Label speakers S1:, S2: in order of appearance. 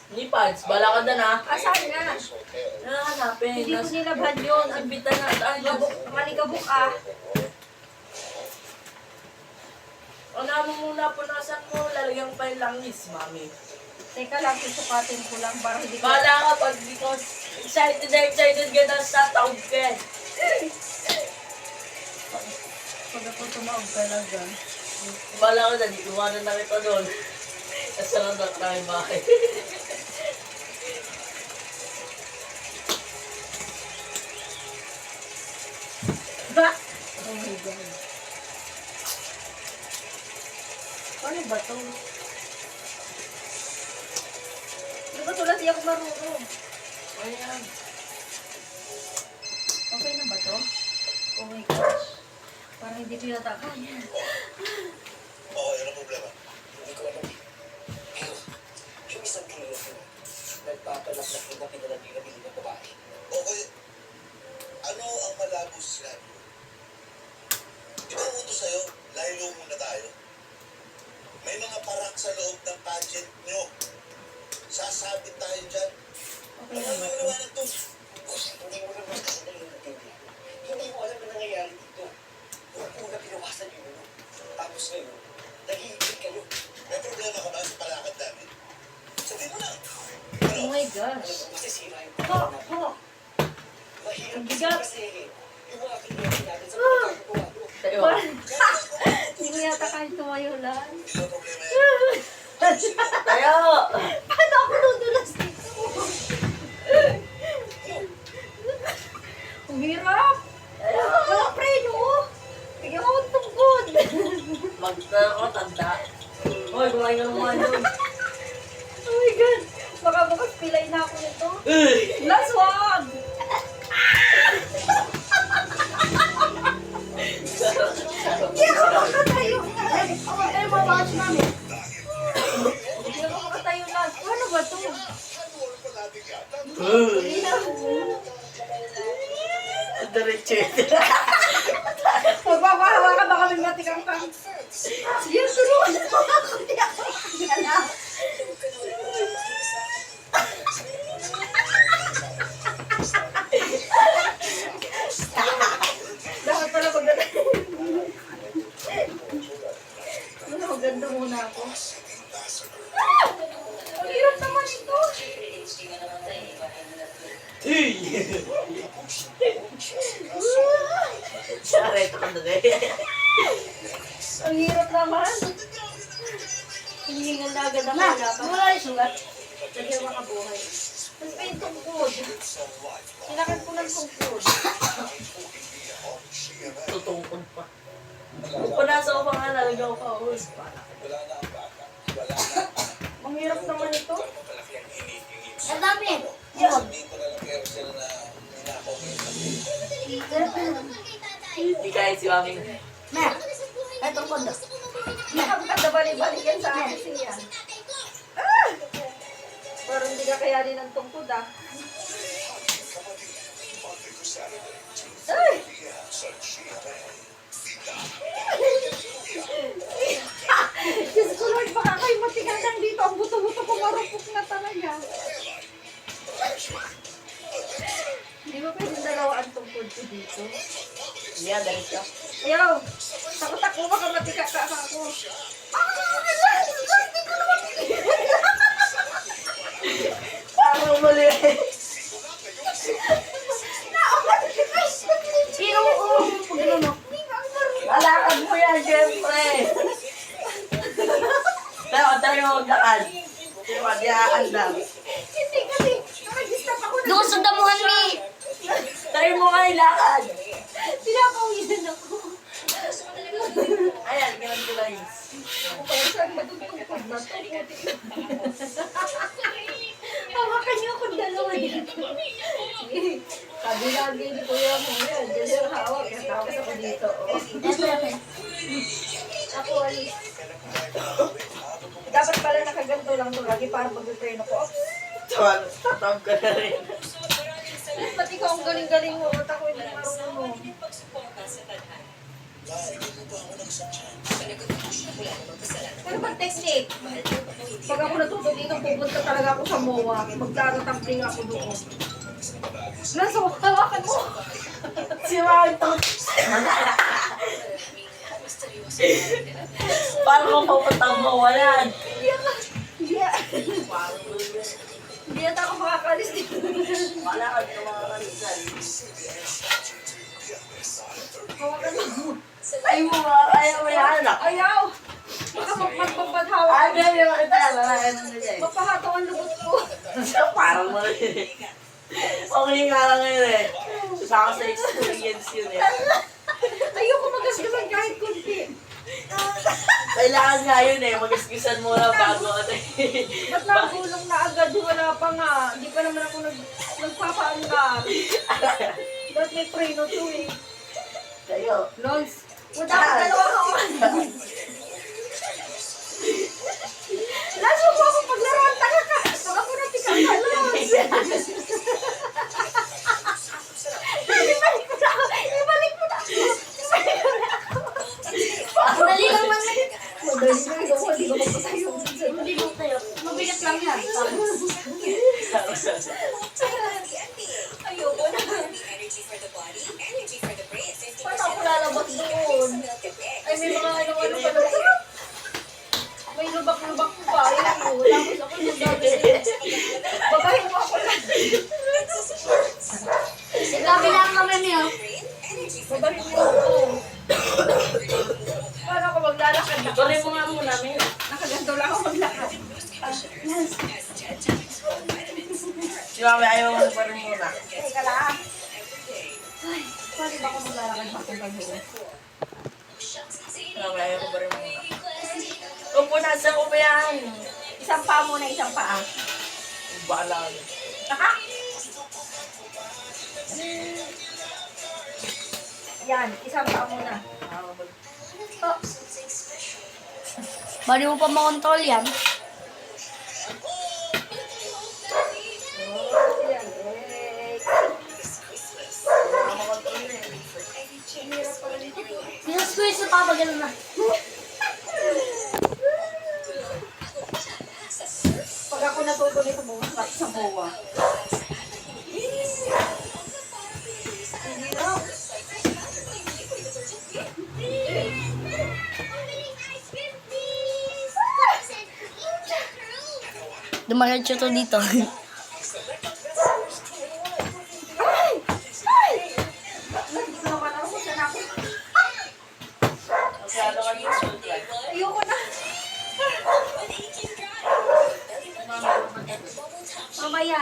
S1: Hindi, Pads. Bala ka na na.
S2: Asan nga?
S1: Hanapin.
S2: Hindi ko nilabhan yun.
S1: Imbitan na tayo.
S2: Maligabok ah.
S1: Una mo muna, punasan mo. Lalagyan pa yung langis, mami.
S2: Teka lang, susukatin ko lang para hindi ko...
S1: Bala ka pag because excited ka na sa taog ka.
S2: Pag ako tumawag ka lang dyan.
S1: Bala ka na, di kumanan na kita doon. Kasarap na tayo bahay.
S2: Ba? Oh my God. Ano ba to? Ano ba tulad? Di ako marunong.
S1: Ayan.
S2: Okay na ba to? Oh my gosh. Parang hindi ko yata kaya.
S3: Oo, yun ang problema. Hindi ko alam. Pero, yung isang kilo ko, nagpapalaknak na pinalabing ng babae. Okay, ano ang malabo sinabi mo? Di ba ang utos sa'yo, laylo muna tayo? May mga parak sa loob ng pageant nyo. Sasabit tayo dyan.
S2: Okay
S3: Ano
S2: na ba
S3: ang
S2: to?
S3: naman ito? Hindi mo naman kasi naiintindihan. Hindi mo alam na nangyayari dito. Una pinawasan yun, ano? Tapos ngayon, nag-iibig kayo. May problema ka ba sa palakad namin? Sabihin mo na.
S2: Oh my gosh.
S3: Masisira yung
S2: Ho!
S3: palakad namin.
S2: Ho!
S3: Mahirap
S2: Ang
S3: kasi
S2: bigat.
S3: kasi yung mga pinagin natin sa pagkakagawa mo.
S1: Tayo.
S2: Hindi ko yata kaya tumayo lang.
S3: Hindi mo problema yan.
S1: Tayo!
S2: Paano ako dudulas dito? Ang hirap! Walang preno! Bigyan ko ang tungkod!
S1: Magta ako, tanda. Hoy, kumain ka ng mga yun.
S2: Oh my God! Baka bukas pilay na ako nito. Last one! Hindi ako makatayo na. Ay, mabawas namin. Hindi ako makatayo last. Ano ba to?
S1: Diretso yun.
S2: Magpapahawa ka baka may matikang ka. Sige, tulungan mo ako. Hindi ako makagala. Dapat pala maganda. Ano, maganda muna ako. Ang hirap naman ito.
S1: Sorry, ito ka na rin.
S2: Ang hirap naman. Hinihingal na agad ako. Wala yung sugat. Hindi ako makabuhay. Tapos pa yung tungkod. Sinakad ko ng tungkod.
S1: Tutungkod pa. Kung panasa ko pa nga, lalagyan ko pa. Uy,
S2: Ang hirap naman ito.
S3: Ang
S2: dami.
S3: Yan. Dito na lang kayo sila na ninakaw ngayon.
S1: hindi kaya si mami.
S2: Ma, etong kondo. Nakapagkada balik-balik yan sa akin siya. Ah! Parang hindi ka kayanin ng tungkod ah. Ay! Diyos ko Lord, baka kayo matigang lang dito. Ang buto-buto ko marupok na talaga. Hindi ba pwedeng dalawa ang tungkod ko dito?
S1: Yeah, diretso.
S2: Ayaw! Takot ako, baka matika ka ako. Hindi ko naman.
S1: Parang mali.
S2: Pero, pag ano,
S1: Lalakad mo yan, syempre. Tayo maglakad. Sino ka, di aandam.
S2: hindi kasi, nakag-stop ako na.
S4: Doon sa damuhan ni!
S1: Tayo mo nga ilakad.
S2: Pinapawisan ako.
S1: Ayan, ganun ko lang.
S2: Parang saan matutungkod na to? Hawakan niyo akong dalawa dito. Kabilagi ni Kuya mo yan. Diyan yung hawak. Tapos ako dito. Ako alis. Dapat pala nakaganto lang to lagi para pag-train ako.
S1: Tatawag ka na rin.
S2: Pati ko ang galing-galing mo. Ba't ako hindi marunong?
S3: Bakit mo ba ako nagsadya?
S2: Ano ba technique? Pag ako natuto dito, pupunta talaga ako sa MOA. Magkakatamping ako doon. Nasa hawakan mo.
S1: Si Marto. Paano kung papuntang mawalan?
S2: Hindi yata ako makakalis dito.
S1: Wala ka dito mga kalisan.
S2: Hawakan mo.
S1: Ay mo nga, ayaw mo yan.
S2: Ayaw! Baka magpapaghawa.
S1: Ay, baby, makita yan. Lalaki ng nila eh.
S2: Mapahataw ang lubot ko.
S1: Parang mo rin. Okay nga lang ngayon eh. Saka sa experience yun eh.
S2: Ayoko magasgasan kahit kunti.
S1: Kailangan nga yun eh. Magasgasan muna bago ano eh.
S2: Ba't nagulong na agad? Wala pa nga. Hindi pa naman ako nagpapaangar. Ba't may preno to eh?
S1: Kayo.
S2: Lons, punta ako dalawang oras. Laso mo ako paglaruan taga ka. Pag ako natikang ka, Lons. Ibalik mo na ako. Ibalik mo na ako. Madali lang man. Madali lang ako. Hindi ko magpatayo. Hindi ko tayo. Mabigat lang yan. Ayoko na. Paano ako lalabas doon? Ay, may mga ano-ano pa doon. May lubak-lubak pa. Ayan mo. Tapos ako yung gagawin. Babahin mo ako lang.
S4: Grabe lang kami niyo.
S2: Babahin mo ako. Paano ako maglalakad?
S1: Tuloy mo nga muna, Mel.
S2: Nakaganto lang ako maglakad.
S1: Si Mami, ayaw mo pa rin muna.
S2: Teka lang. Ay, paano ba ako maglalakad bakit pag-uwi?
S1: Si Mami, ayaw mo pa rin muna. Upo na, saan ko ba yan?
S2: Isang paa muna, isang paa.
S1: Baala ka.
S2: Naka? Yan, isang paa muna. Oh,
S4: Bali mo pa makontrol yan.
S2: yan. Hirap pala dito.
S4: Pinasqueeze na pa gano'n na.
S2: Pag ako natuto nito, bumasok sa MOA. Hirap.
S4: Dumaretso to dito.
S2: Ay! Ay! Nandito naman ako. Saan ako?
S1: Masyado ka dito.
S2: Ayoko na. Mamaya.